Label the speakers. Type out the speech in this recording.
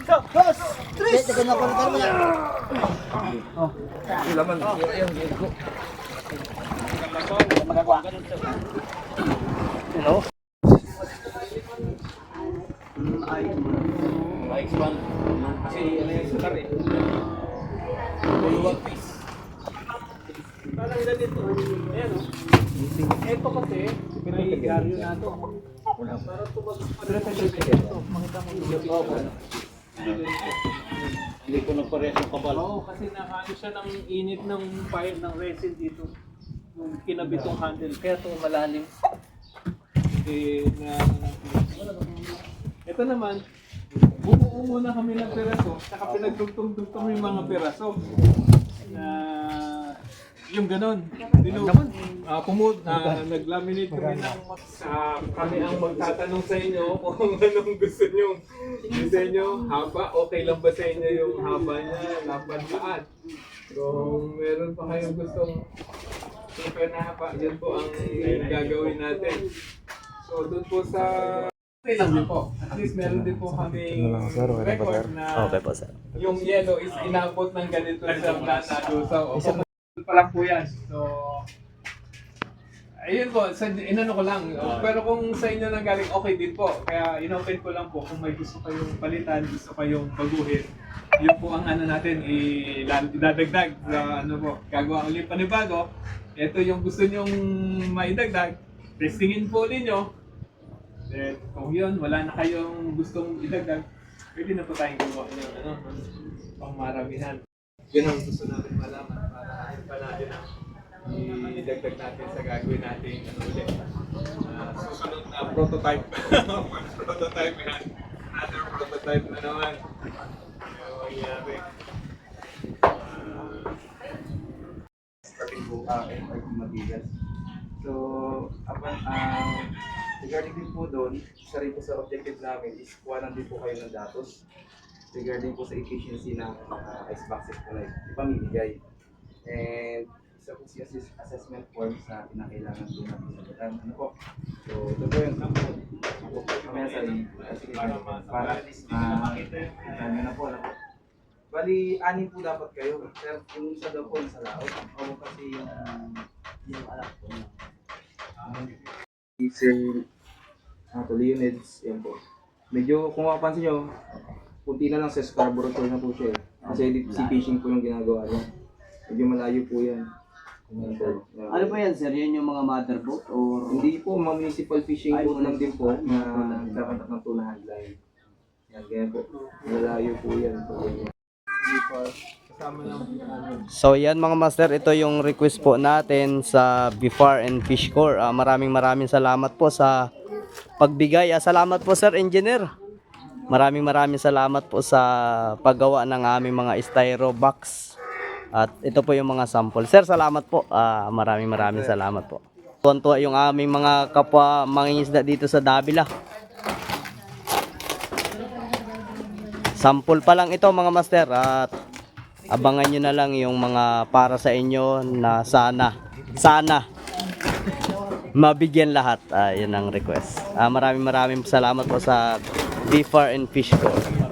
Speaker 1: Dos! Tres! Ito na ko mo yan.
Speaker 2: Oh. Laman. Yung ko.
Speaker 1: Magagawa. Hello?
Speaker 2: Ma-expand. Kasi ano yung sutar eh. Bulwag piece.
Speaker 3: Parang ganito. Ayan o. Ito kasi, may garyo na ito. Parang tumagos pa rin ito. Makita mo ito.
Speaker 2: Hindi ko nagpares ng kabal.
Speaker 3: Oo, kasi nakaano siya ng init ng fire ng resin dito. Yung kinabit yung handle. Kaya ito malalim. Ito naman, bumuo muna kami ng piraso. Saka pinagtugtog-tugtog yung mga piraso. Yung ganon. Nag-laminate kami ng kami ang magtatanong sa inyo kung anong gusto nyo. Disenyo, haba, okay lang ba sa inyo yung haba niya, lapad lahat. Kung meron pa kayong gustong super na haba, yan po ang gagawin natin. So doon po sa okay lang din po. At least meron din po kami record na
Speaker 4: Okay po, sir.
Speaker 3: yung yellow is inabot ng ganito sa plata doon. So, pa lang po yan. So, ayun po, inano ko lang. Pero kung sa inyo nang galing, okay din po. Kaya inopen ko lang po kung may gusto kayong palitan, gusto kayong baguhin. Yun po ang ano natin, idadagdag sa ano po. Gagawa ulit panibago. Ito yung gusto nyong maidagdag. Testingin po ninyo. Then, kung yun, wala na kayong gustong idagdag, pwede na po tayong gawa nyo, pang maramihan. Yun ang gusto natin malaman para ayun pa natin ang idagdag natin sa gagawin natin ulit. Susunod na prototype. Prototype yan. Another prototype na naman. Yung mangyayari.
Speaker 5: Starting po materials. So, regarding din po doon, isa rin po sa objective namin is kuhanan din po kayo ng datos regarding po sa efficiency ng ice boxes po na ipamimigay. And isa po si assessment forms na pinakailangan po natin sagutan. Ano po? So, ito po yun. Mamaya sa para ano na po. Bali, 6 po dapat kayo. Pero yung isa daw po nasa laot. O kasi yung alam ko na. Diesel Leonids, yan po. Medyo kung mapapansin nyo, kunti na lang sa carburetor na po siya eh. Kasi deep fishing po yung ginagawa niya. Medyo malayo po yan.
Speaker 1: Ano po yan, sir? Yan yung mga motherboard? Or
Speaker 5: Hindi po, mga municipal fishing boat lang din po na nagkakantak ng tunahan line. Yan, ganyan po. Malayo po yan.
Speaker 4: So yan mga master, ito yung request po natin sa Bifar and Fish Corps. Maraming salamat po sa pagbigay. Salamat po sir engineer. Maraming salamat po sa paggawa ng aming mga styro box. At ito po yung mga sample. Sir, salamat po. Maraming salamat po. Tuwan-tuwa yung aming mga kapwa mangingisda dito sa Davila. Sample pa lang ito mga master at abangan nyo na lang yung mga para sa inyo na sana mabigyan lahat. Yun ang request. Maraming salamat po sa Bifar and Fish Corps.